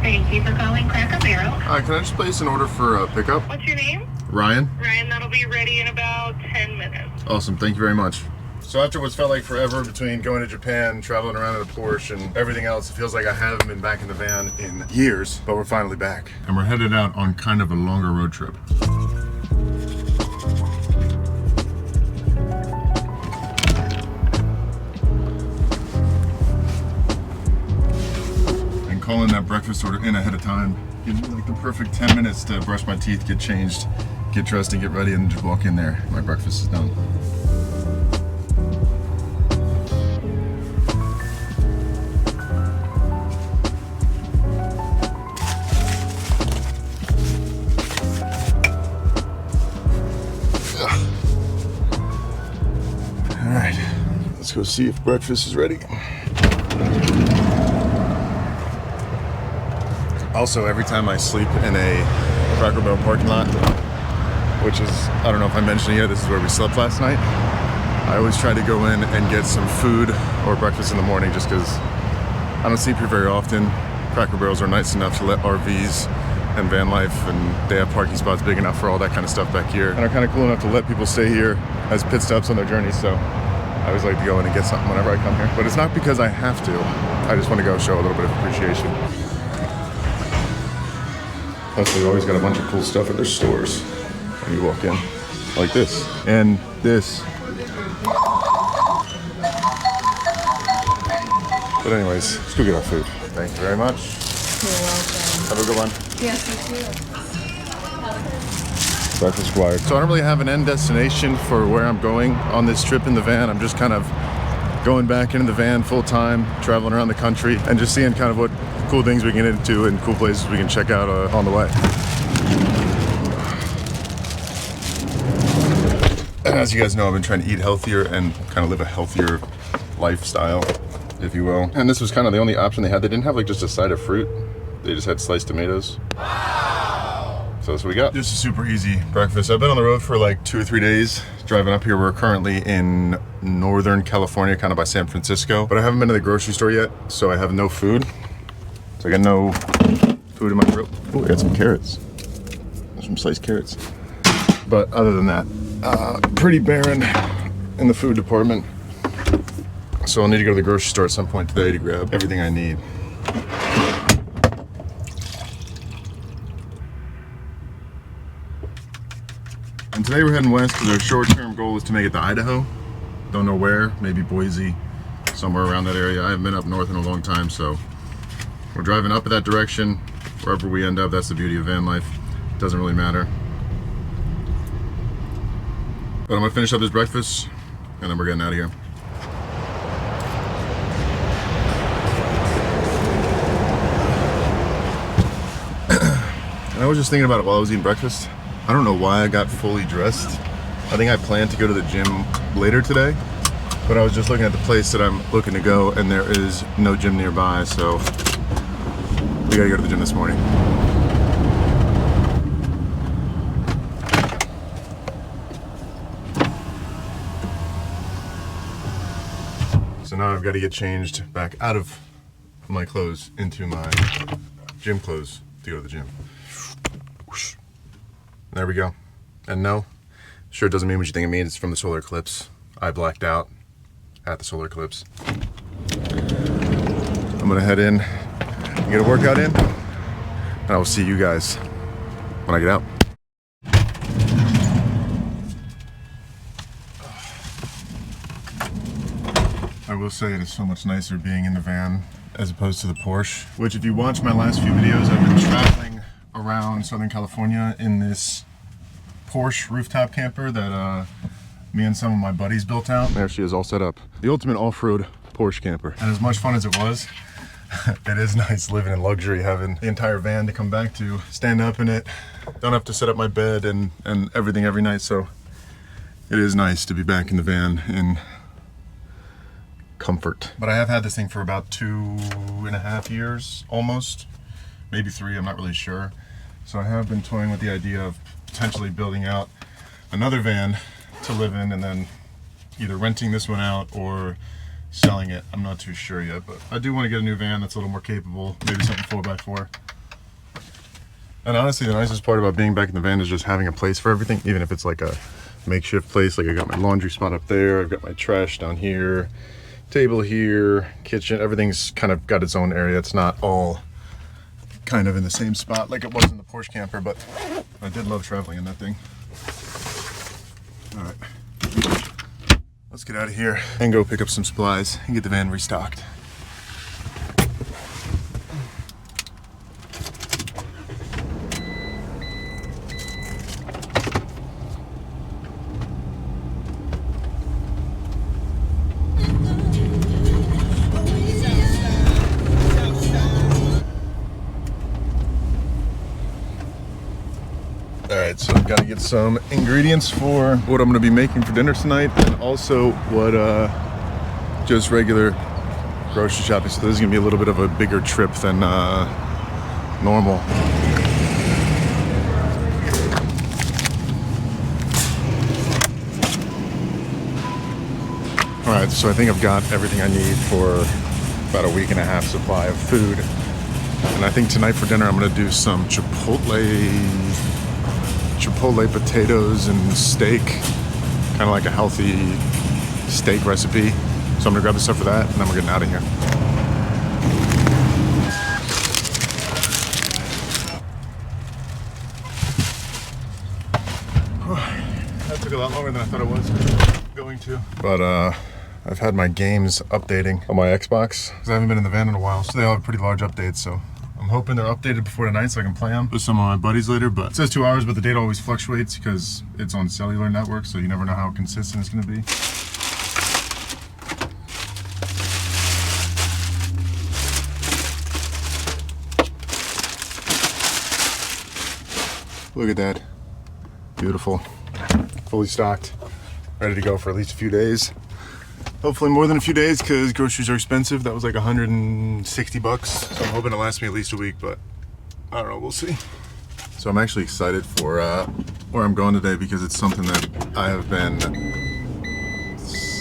Thank you for calling Cracker Barrel. Hi, can I just place an order for a pickup? What's your name? Ryan. Ryan, that'll be ready in about 10 minutes. Awesome, thank you very much. So after what's felt like forever between going to Japan, traveling around in a Porsche, and everything else, it feels like I haven't been back in the van in years, but we're finally back. And we're headed out on kind of a longer road trip. And calling that breakfast order in ahead of time. Give me like the perfect 10 minutes to brush my teeth, get changed, get dressed, and get ready, and just walk in there. My breakfast is done. Alright, let's go see if breakfast is ready. Also, every time I sleep in a Cracker Barrel parking lot, which is, I don't know if I mentioned it yet, this is where we slept last night, I always try to go in and get some food or breakfast in the morning just because I don't sleep here very often. Cracker Barrels are nice enough to let RVs and van life, and they have parking spots big enough for all that kind of stuff back here, and are kind of cool enough to let people stay here as pit stops on their journey. So I always like to go in and get something whenever I come here, but it's not because I have to. I just want to go show a little bit of appreciation. Plus, they always got a bunch of cool stuff at their stores when you walk in, like this and this. But anyways, let's go get our food. Thank you very much. You're welcome. Have a good one. Yes, you too. Breakfast required. So I don't really have an end destination for where I'm going on this trip in the van. I'm just kind of going back into the van full time, traveling around the country, and just seeing kind of what cool things we can get into and cool places we can check out on the way. And as you guys know, I've been trying to eat healthier and kind of live a healthier lifestyle, if you will. And this was kind of the only option they had. They didn't have like just a side of fruit. They just had sliced tomatoes. So that's what we got. Just a super easy breakfast. I've been on the road for like 2 or 3 days. Driving up here, we're currently in Northern California, kind of by San Francisco. But I haven't been to the grocery store yet, so I have no food. So I got no food in my grill. Oh, I got some carrots. Some sliced carrots. But other than that, pretty barren in the food department. So I'll need to go to the grocery store at some point today to grab everything I need. And today we're heading west because our short-term goal is to make it to Idaho. Don't know where, maybe Boise, somewhere around that area. I haven't been up north in a long time, so we're driving up in that direction. Wherever we end up, that's the beauty of van life. It doesn't really matter. But I'm gonna finish up this breakfast and then we're getting out of here. And I was just thinking about it while I was eating breakfast. I don't know why I got fully dressed. I think I planned to go to the gym later today, but I was just looking at the place that I'm looking to go and there is no gym nearby, so we gotta go to the gym this morning. So now I've got to get changed back out of my clothes into my gym clothes to go to the gym. There we go. And no, sure it doesn't mean what you think it means. It's from the solar eclipse. I blacked out at the solar eclipse. I'm gonna head in and get a workout in, and I will see you guys when I get out. I will say it is so much nicer being in the van as opposed to the Porsche, which if you watch my last few videos, I've been traveling around Southern California in this Porsche rooftop camper that me and some of my buddies built out. There she is, all set up. The ultimate off-road Porsche camper. And as much fun as it was, it is nice living in luxury, having the entire van to come back to, stand up in it, don't have to set up my bed and everything every night, so it is nice to be back in the van in comfort. But I have had this thing for about 2.5 years, almost, maybe 3, I'm not really sure. So I have been toying with the idea of potentially building out another van to live in and then either renting this one out or selling it. I'm not too sure yet, but I do want to get a new van that's a little more capable, maybe something 4x4. And honestly, the nicest part about being back in the van is just having a place for everything, even if it's like a makeshift place. Like I got my laundry spot up there, I've got my trash down here, table here, kitchen, everything's kind of got its own area. It's not all kind of in the same spot like it was in the Porsche camper, but I did love traveling in that thing. All right, let's get out of here and go pick up some supplies and get the van restocked. Alright, so I've got to get some ingredients for what I'm going to be making for dinner tonight, and also what just regular grocery shopping. So this is going to be a little bit of a bigger trip than normal. Alright, so I think I've got everything I need for about a week and a half supply of food. And I think tonight for dinner I'm going to do some Chipotle potatoes and steak, kind of like a healthy steak recipe. So I'm gonna grab the stuff for that, and then we're getting out of here. That took a lot longer than I thought it was going to. But I've had my games updating on my Xbox because I haven't been in the van in a while, so they all have pretty large updates. So I'm hoping they're updated before tonight so I can play them with some of my buddies later. But it says 2 hours, but the data always fluctuates because it's on cellular network, so you never know how consistent it's gonna be. Look at that. Beautiful. Fully stocked. Ready to go for at least a few days. Hopefully more than a few days because groceries are expensive. That was like 160 bucks. So I'm hoping it lasts me at least a week, but I don't know, we'll see. So I'm actually excited for where I'm going today because it's something that I have been,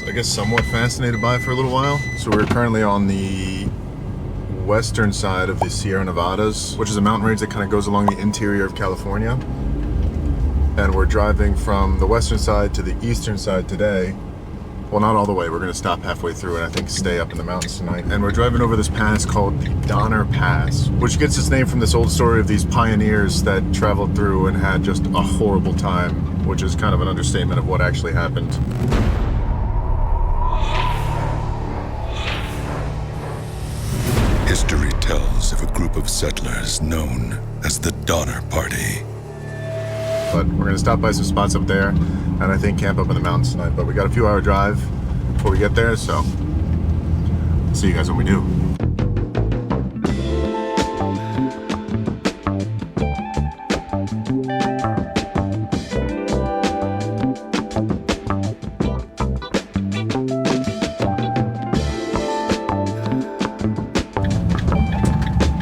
I guess, somewhat fascinated by for a little while. So we're currently on the western side of the Sierra Nevadas, which is a mountain range that kind of goes along the interior of California. And we're driving from the western side to the eastern side today. Well, not all the way. We're going to stop halfway through and I think stay up in the mountains tonight. And we're driving over this pass called the Donner Pass, which gets its name from this old story of these pioneers that traveled through and had just a horrible time, which is kind of an understatement of what actually happened. History tells of a group of settlers known as the Donner Party. But we're going to stop by some spots up there and I think camp up in the mountains tonight. But we got a few hour drive before we get there, so see you guys when we do.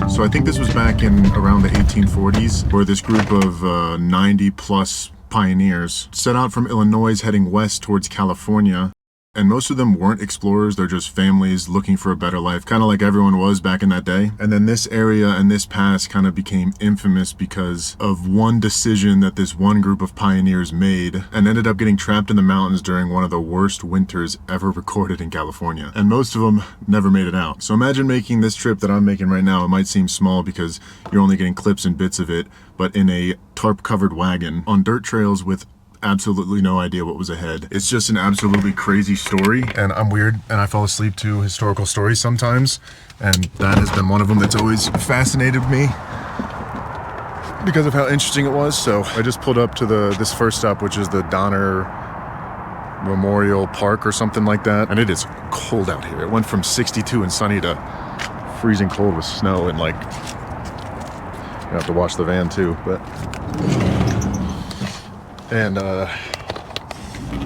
So I think this was back in around the 1840s, where this group of 90 plus pioneers set out from Illinois heading west towards California. And most of them weren't explorers, they're just families looking for a better life, kind of like everyone was back in that day. And then this area and this pass kind of became infamous because of one decision that this one group of pioneers made and ended up getting trapped in the mountains during one of the worst winters ever recorded in California. And most of them never made it out. So imagine making this trip that I'm making right now. It might seem small because you're only getting clips and bits of it, but in a tarp-covered wagon on dirt trails with absolutely no idea what was ahead. It's just an absolutely crazy story, and I'm weird and I fall asleep to historical stories sometimes, and that has been one of them that's always fascinated me because of how interesting it was. So I just pulled up to this first stop, which is the Donner Memorial Park or something like that, and it is cold out here. It went from 62 and sunny to freezing cold with snow, and like you have to wash the van too, but and I'm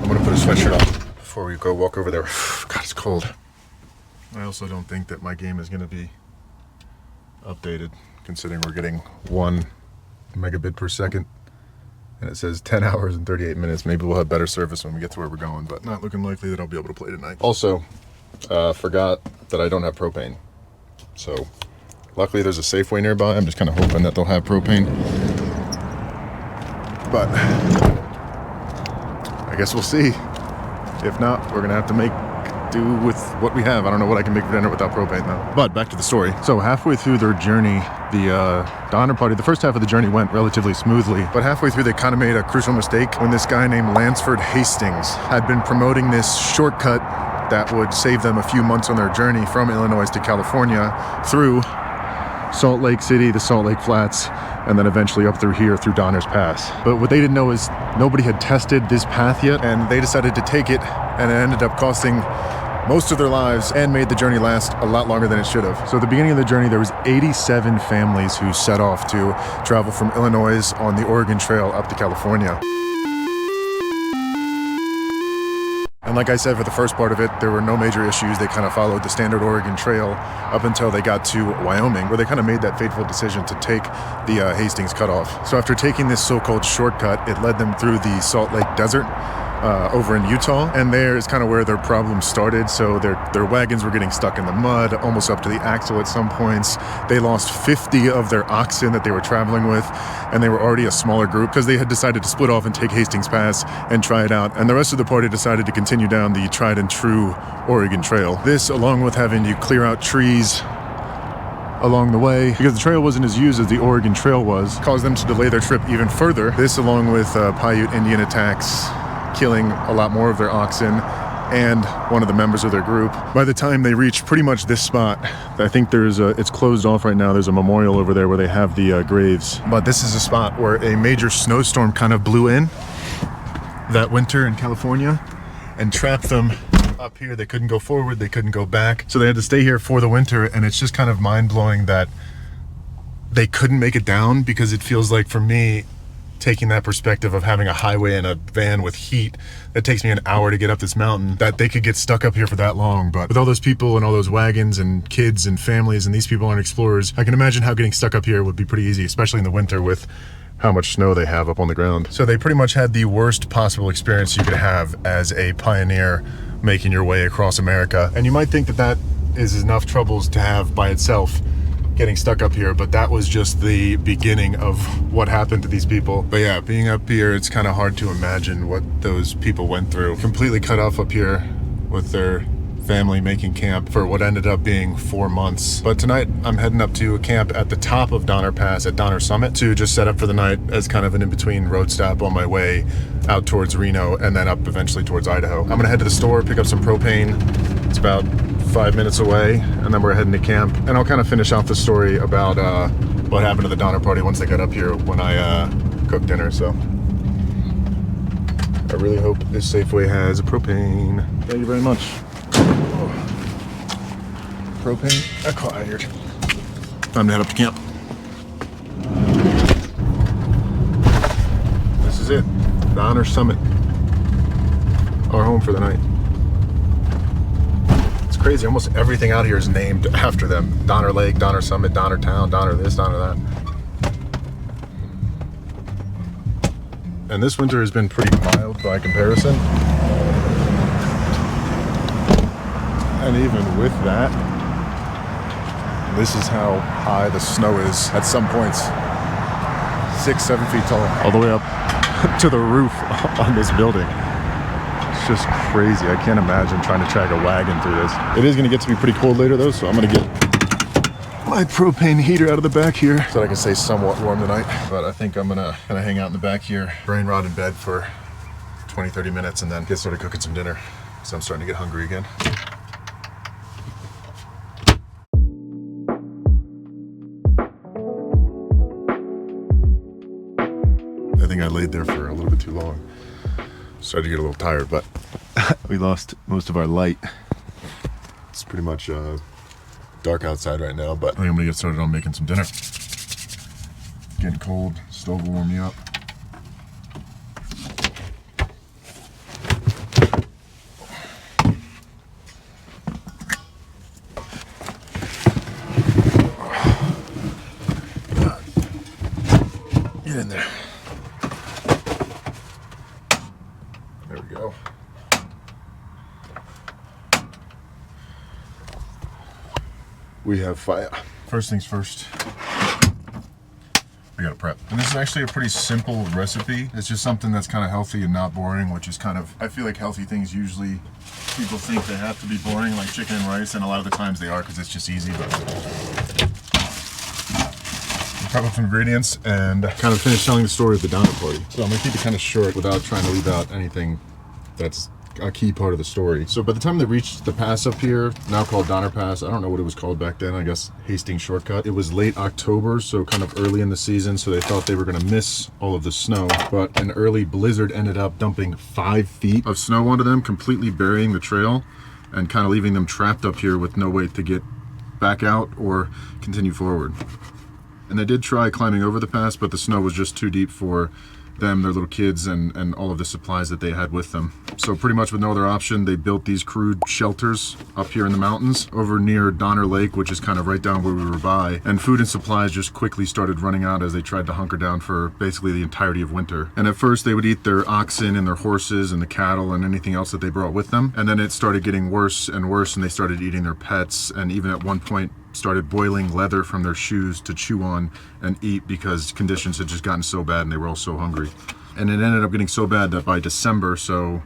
gonna put a sweatshirt on before we go walk over there. God, it's cold. I also don't think that my game is gonna be updated, considering we're getting 1 megabit per second and it says 10 hours and 38 minutes. Maybe we'll have better service when we get to where we're going, but not looking likely that I'll be able to play tonight. Also, forgot that I don't have propane. So luckily there's a Safeway nearby. I'm just kind of hoping that they'll have propane. but I guess we'll see. If not, we're gonna have to make do with what we have. I don't know what I can make for dinner without propane though. But back to the story. So halfway through their journey, the Donner Party, the first half of the journey went relatively smoothly, but halfway through they kind of made a crucial mistake when this guy named Lansford Hastings had been promoting this shortcut that would save them a few months on their journey from Illinois to California through Salt Lake City, the Salt Lake Flats, and then eventually up through here through Donner's Pass. But what they didn't know is nobody had tested this path yet, and they decided to take it, and it ended up costing most of their lives and made the journey last a lot longer than it should have. So at the beginning of the journey, there was 87 families who set off to travel from Illinois on the Oregon Trail up to California. And like I said, for the first part of it, there were no major issues. They kind of followed the standard Oregon Trail up until they got to Wyoming, where they kind of made that fateful decision to take the Hastings cutoff. So after taking this so-called shortcut, it led them through the Salt Lake Desert over in Utah, and there is kind of where their problem started. So their wagons were getting stuck in the mud, almost up to the axle at some points. They lost 50 of their oxen that they were traveling with, and they were already a smaller group because they had decided to split off and take Hastings Pass and try it out. And the rest of the party decided to continue down the tried and true Oregon Trail. This, along with having to clear out trees along the way, because the trail wasn't as used as the Oregon Trail was, caused them to delay their trip even further. This, along with Paiute Indian attacks, killing a lot more of their oxen and one of the members of their group. By the time they reached pretty much this spot, I think it's closed off right now. There's a memorial over there where they have the graves. But this is a spot where a major snowstorm kind of blew in that winter in California and trapped them up here. They couldn't go forward, they couldn't go back. So they had to stay here for the winter, and it's just kind of mind-blowing that they couldn't make it down, because it feels like, for me, taking that perspective of having a highway and a van with heat that takes me an hour to get up this mountain, that they could get stuck up here for that long. But with all those people and all those wagons and kids and families, and these people aren't explorers, I can imagine how getting stuck up here would be pretty easy, especially in the winter with how much snow they have up on the ground. So they pretty much had the worst possible experience you could have as a pioneer making your way across America. And you might think that that is enough troubles to have by itself, getting stuck up here, but that was just the beginning of what happened to these people. But yeah, being up here, it's kind of hard to imagine what those people went through. Completely cut off up here with their family, making camp for what ended up being 4 months. But tonight I'm heading up to a camp at the top of Donner Pass at Donner Summit to just set up for the night as kind of an in-between road stop on my way out towards Reno and then up eventually towards Idaho. I'm gonna head to the store, pick up some propane. It's about 5 minutes away, and then we're heading to camp. And I'll kind of finish off the story about what happened to the Donner Party once they got up here when I cooked dinner. So I really hope this Safeway has propane. Thank you very much. Propane acquired. Time to head up to camp. This is it, Donner Summit, our home for the night. It's crazy, almost everything out here is named after them. Donner Lake, Donner Summit, Donner Town, Donner this, Donner that. And this winter has been pretty mild by comparison. And even with that, this is how high the snow is at some points. 6-7 feet tall, all the way up to the roof on this building. It's just crazy. I can't imagine trying to drag a wagon through this. It is gonna get to be pretty cold later though, so I'm gonna get my propane heater out of the back here so that I can stay somewhat warm tonight. But I think I'm gonna hang out in the back here, brain rot in bed for 20-30 minutes, and then get started cooking some dinner. So I'm starting to get hungry again. I think I laid there for a little bit too long. Started to get a little tired, but we lost most of our light. It's pretty much dark outside right now, but I think I'm gonna get started on making some dinner. Getting cold, stove will warm me up. Get in there. There we go. We have fire. First things first, we gotta prep. And this is actually a pretty simple recipe. It's just something that's kind of healthy and not boring, which is kind of, I feel like healthy things usually people think they have to be boring, like chicken and rice, and a lot of the times they are because it's just easy. But prep up some ingredients and kind of finish telling the story of the Donner Party. So I'm gonna keep it kind of short without trying to leave out anything that's a key part of the story. So by the time they reached the pass up here, now called Donner Pass, I don't know what it was called back then, I guess Hastings Shortcut. It was late October, so kind of early in the season, so they thought they were gonna miss all of the snow, but an early blizzard ended up dumping 5 feet of snow onto them, completely burying the trail and kind of leaving them trapped up here with no way to get back out or continue forward. And they did try climbing over the pass, but the snow was just too deep for them, their little kids, and all of the supplies that they had with them. So pretty much with no other option, they built these crude shelters up here in the mountains over near Donner Lake, which is kind of right down where we were by. And food and supplies just quickly started running out as they tried to hunker down for basically the entirety of winter. And at first they would eat their oxen and their horses and the cattle and anything else that they brought with them. And then it started getting worse and worse, and they started eating their pets, and even at one point started boiling leather from their shoes to chew on and eat because conditions had just gotten so bad and they were all so hungry. And it ended up getting so bad that by December, so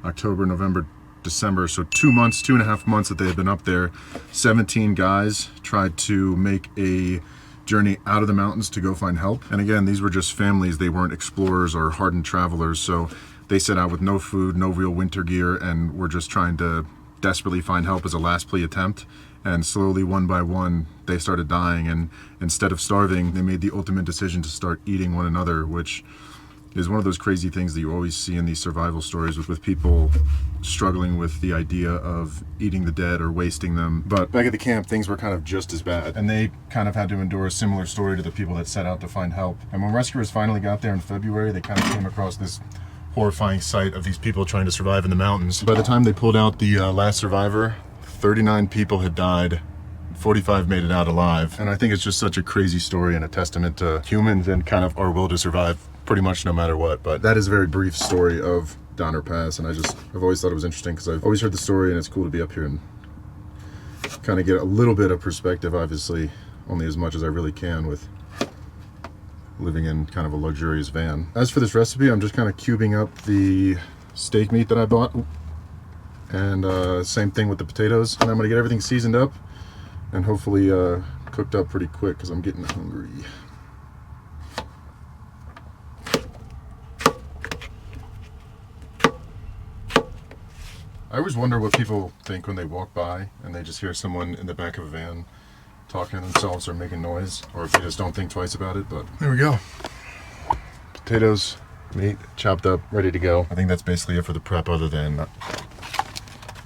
October, November, December, so 2.5 months that they had been up there, 17 guys tried to make a journey out of the mountains to go find help. And again, these were just families. They weren't explorers or hardened travelers. So they set out with no food, no real winter gear, and were just trying to desperately find help as a last plea attempt. And slowly, one by one, they started dying. And instead of starving, they made the ultimate decision to start eating one another, which is one of those crazy things that you always see in these survival stories with people struggling with the idea of eating the dead or wasting them. But back at the camp, things were kind of just as bad. And they kind of had to endure a similar story to the people that set out to find help. And when rescuers finally got there in February, they kind of came across this horrifying sight of these people trying to survive in the mountains. By the time they pulled out the last survivor, 39 people had died, 45 made it out alive. And I think it's just such a crazy story and a testament to humans and kind of our will to survive pretty much no matter what. But that is a very brief story of Donner Pass, and I've always thought it was interesting because I've always heard the story, and it's cool to be up here and kind of get a little bit of perspective, obviously only as much as I really can with living in kind of a luxurious van. As for this recipe, I'm just kind of cubing up the steak meat that I bought. And same thing with the potatoes. And I'm gonna get everything seasoned up and hopefully cooked up pretty quick because I'm getting hungry. I always wonder what people think when they walk by and they just hear someone in the back of a van talking to themselves or making noise, or if they just don't think twice about it. But there we go. Potatoes, meat, chopped up, ready to go. I think that's basically it for the prep, other than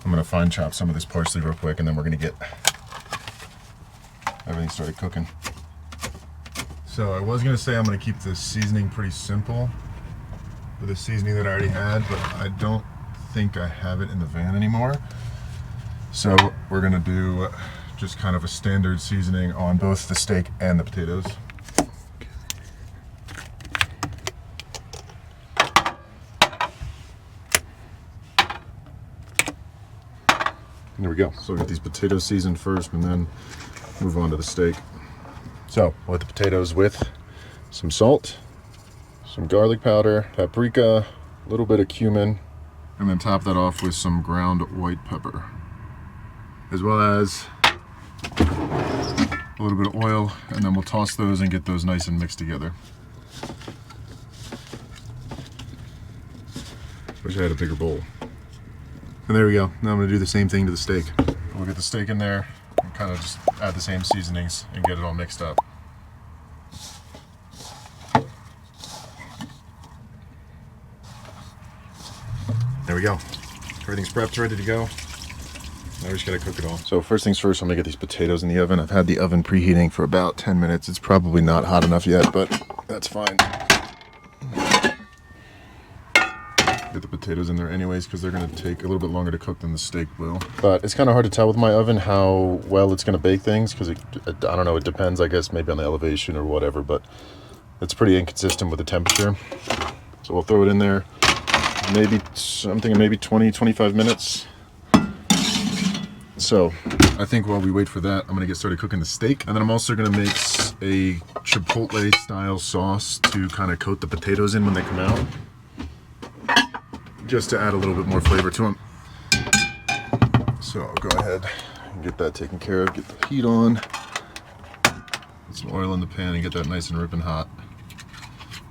I'm gonna fine chop some of this parsley real quick, and then we're gonna get everything started cooking. So I was gonna say I'm gonna keep the seasoning pretty simple with the seasoning that I already had, but I don't think I have it in the van anymore. So we're gonna do just kind of a standard seasoning on both the steak and the potatoes. There we go. So we got these potatoes seasoned first and then move on to the steak. So we'll hit the potatoes with some salt, some garlic powder, paprika, a little bit of cumin, and then top that off with some ground white pepper, as well as a little bit of oil, and then we'll toss those and get those nice and mixed together. Wish I had a bigger bowl. And there we go. Now I'm gonna do the same thing to the steak. We'll get the steak in there and kind of just add the same seasonings and get it all mixed up. There we go. Everything's prepped, ready to go. Now we just gotta cook it all. So first things first, I'm gonna get these potatoes in the oven. I've had the oven preheating for about 10 minutes. It's probably not hot enough yet, but that's fine. Get the potatoes in there anyways, because they're gonna take a little bit longer to cook than the steak will. But it's kind of hard to tell with my oven how well it's gonna bake things, because I don't know, it depends, I guess, maybe on the elevation or whatever, but it's pretty inconsistent with the temperature. So we'll throw it in there. Maybe, I'm thinking maybe 20, 25 minutes. So I think while we wait for that, I'm gonna get started cooking the steak. And then I'm also gonna make a Chipotle style sauce to kind of coat the potatoes in when they come out. Just to add a little bit more flavor to them. So I'll go ahead and get that taken care of, get the heat on. Put some oil in the pan and get that nice and ripping hot.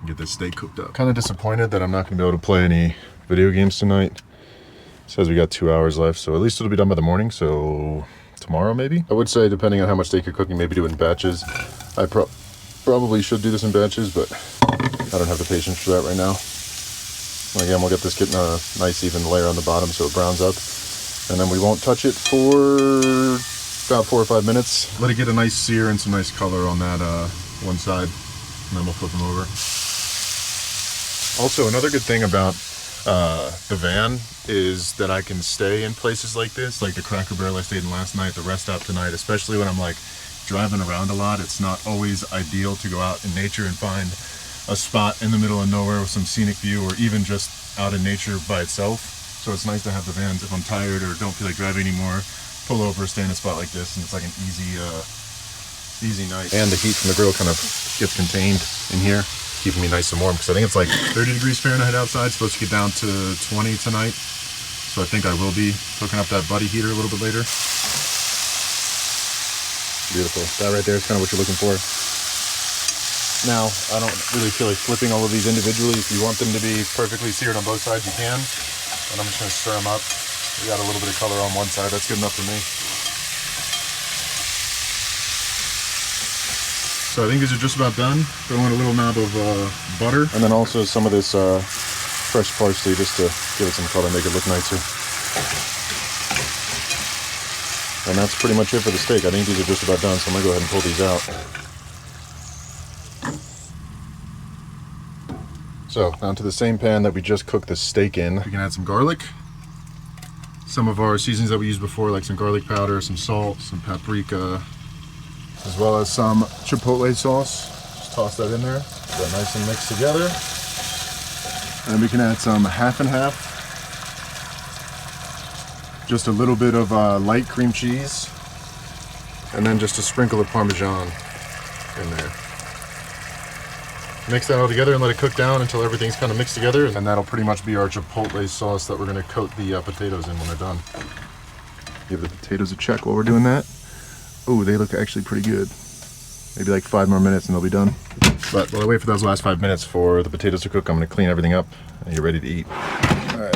And get this steak cooked up. Kind of disappointed that I'm not gonna be able to play any video games tonight. It says we got 2 hours left, so at least it'll be done by the morning, so tomorrow maybe? I would say, depending on how much steak you're cooking, maybe do it in batches. I probably should do this in batches, but I don't have the patience for that right now. Again, we'll get this getting a nice even layer on the bottom so it browns up. And then we won't touch it for about 4 or 5 minutes. Let it get a nice sear and some nice color on that one side, and then we'll flip them over. Also, another good thing about the van is that I can stay in places like this, like the Cracker Barrel I stayed in last night, the rest stop tonight, especially when I'm like driving around a lot. It's not always ideal to go out in nature and find a spot in the middle of nowhere with some scenic view, or even just out in nature by itself. So it's nice to have the vans if I'm tired or don't feel like driving anymore, pull over, stay in a spot like this, and it's like an easy night. And the heat from the grill kind of gets contained in here, keeping me nice and warm, because I think it's like 30 degrees Fahrenheit outside, supposed to get down to 20 tonight. So I think I will be hooking up that buddy heater a little bit later. Beautiful. That right there is kind of what you're looking for. Now, I don't really feel like flipping all of these individually. If you want them to be perfectly seared on both sides, you can. And I'm just going to stir them up. We got a little bit of color on one side. That's good enough for me. So I think these are just about done. Throw in a little knob of butter. And then also some of this fresh parsley just to give it some color, make it look nicer. And that's pretty much it for the steak. I think these are just about done, so I'm going to go ahead and pull these out. So, onto the same pan that we just cooked the steak in. We can add some garlic, some of our seasonings that we used before, like some garlic powder, some salt, some paprika, as well as some Chipotle sauce. Just toss that in there, get that nice and mixed together. And we can add some half and half. Just a little bit of light cream cheese, and then just a sprinkle of Parmesan in there. Mix that all together and let it cook down until everything's kind of mixed together, and that'll pretty much be our Chipotle sauce that we're going to coat the potatoes in when they're done. Give the potatoes a check while we're doing that. Oh, they look actually pretty good. Maybe like 5 more minutes and they'll be done. But while I wait for those last 5 minutes for the potatoes to cook, I'm going to clean everything up and get ready to eat. All right.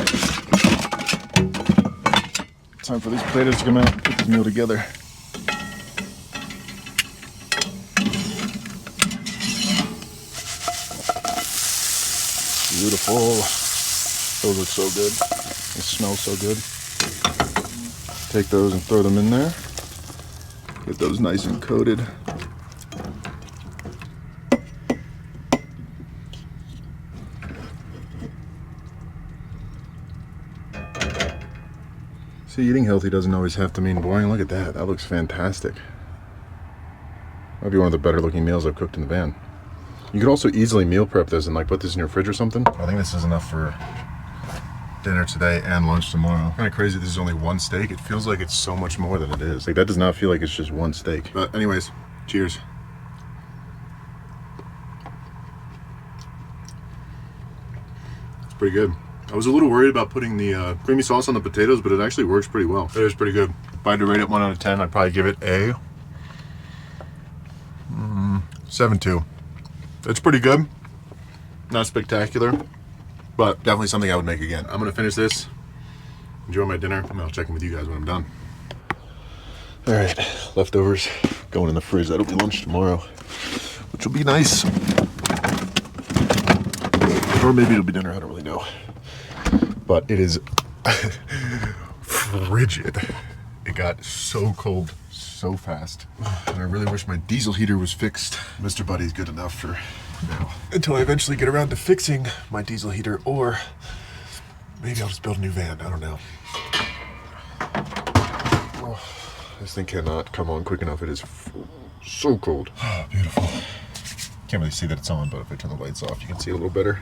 Time for these potatoes to come out, put this meal together. Beautiful. Those look so good. They smell so good. Take those and throw them in there. Get those nice and coated. See, eating healthy doesn't always have to mean boring. Look at that. That looks fantastic. Might be one of the better looking meals I've cooked in the van. You could also easily meal prep this and like put this in your fridge or something. I think this is enough for dinner today and lunch tomorrow. Kind of crazy this is only one steak. It feels like it's so much more than it is. Like that does not feel like it's just one steak. But anyways, cheers. It's pretty good. I was a little worried about putting the creamy sauce on the potatoes, but it actually works pretty well. It is pretty good. If I had to rate it 1 out of 10, I'd probably give it a 7.2. It's pretty good. Not spectacular, but definitely something I would make again. I'm gonna finish this, enjoy my dinner, and I'll check in with you guys when I'm done. All right, leftovers going in the fridge. That'll be lunch tomorrow, which will be nice. Or maybe it'll be dinner, I don't really know. But it is frigid. It got so cold so fast. And I really wish my diesel heater was fixed. Mr. Buddy's good enough for now. Until I eventually get around to fixing my diesel heater, or maybe I'll just build a new van. I don't know. Oh, this thing cannot come on quick enough. It is so cold. Oh, beautiful. Can't really see that it's on, but if I turn the lights off, you can see it a little better.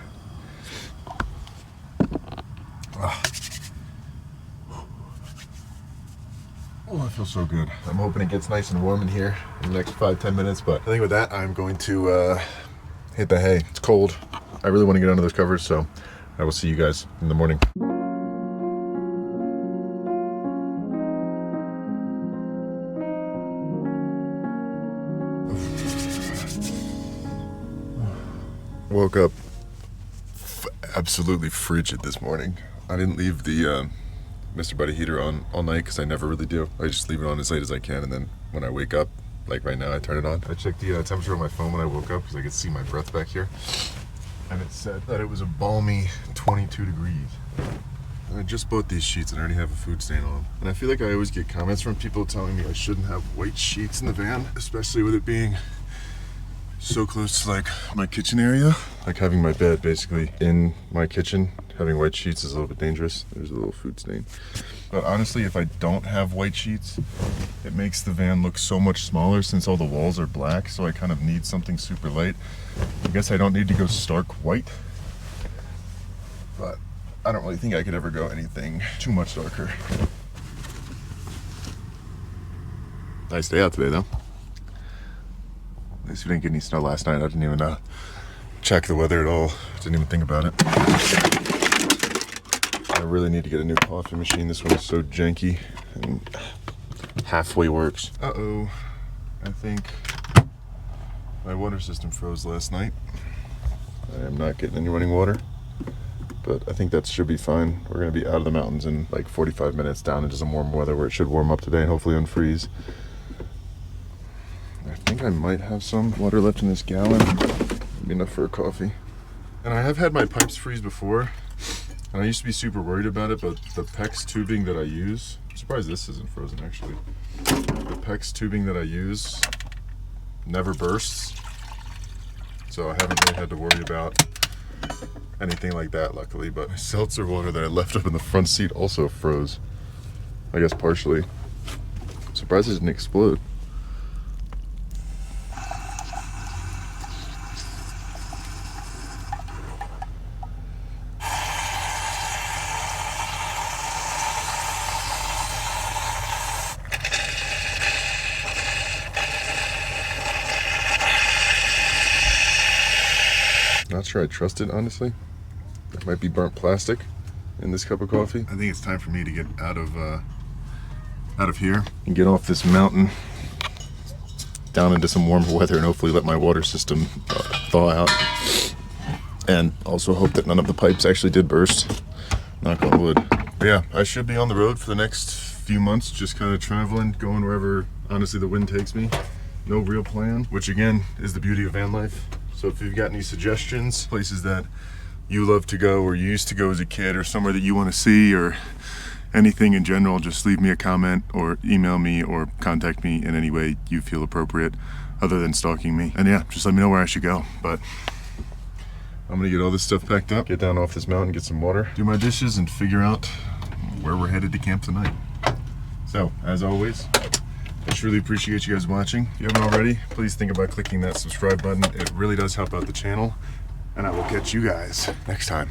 Oh, I feel so good. I'm hoping it gets nice and warm in here in the next 5-10 minutes, but I think with that, I'm going to hit the hay. It's cold. I really want to get under those covers, so I will see you guys in the morning. Woke up absolutely frigid this morning. I didn't leave the Mr. Buddy heater on all night because I never really do. I just leave it on as late as I can, and then when I wake up, like right now, I turn it on. I checked the temperature on my phone when I woke up because I could see my breath back here, and it said that it was a balmy 22 degrees. And I just bought these sheets and I already have a food stain on them. And I feel like I always get comments from people telling me I shouldn't have white sheets in the van, especially with it being so close to like my kitchen area. Like having my bed basically in my kitchen, having white sheets is a little bit dangerous. There's a little food stain. But honestly, if I don't have white sheets, it makes the van look so much smaller since all the walls are black, so I kind of need something super light. I guess I don't need to go stark white, but I don't really think I could ever go anything too much darker. Nice day out today though. At least we didn't get any snow last night. I didn't even check the weather at all. Didn't even think about it. I really need to get a new coffee machine. This one is so janky and halfway works. Uh-oh. I think my water system froze last night. I am not getting any running water, but I think that should be fine. We're going to be out of the mountains in like 45 minutes down into some warm weather where it should warm up today and hopefully unfreeze. I think I might have some water left in this gallon. Be enough for a coffee. And I have had my pipes freeze before, and I used to be super worried about it, but the PEX tubing that I use, I'm surprised this isn't frozen actually. The PEX tubing that I use never bursts, so I haven't really had to worry about anything like that, luckily. But my seltzer water that I left up in the front seat also froze, I guess partially. Surprised it didn't explode. Not sure I trust it, honestly. There might be burnt plastic in this cup of coffee. I think it's time for me to get out of here and get off this mountain down into some warmer weather and hopefully let my water system thaw out. And also hope that none of the pipes actually did burst. Knock on wood. But yeah, I should be on the road for the next few months, just kind of traveling, going wherever, honestly, the wind takes me. No real plan, which again is the beauty of van life. So if you've got any suggestions, places that you love to go or you used to go as a kid, or somewhere that you want to see, or anything in general, just leave me a comment or email me or contact me in any way you feel appropriate other than stalking me. And yeah, just let me know where I should go. But I'm gonna get all this stuff packed up, get down off this mountain, get some water, do my dishes, and figure out where we're headed to camp tonight. So, as always, I truly appreciate you guys watching. If you haven't already, please think about clicking that subscribe button. It really does help out the channel. And I will catch you guys next time.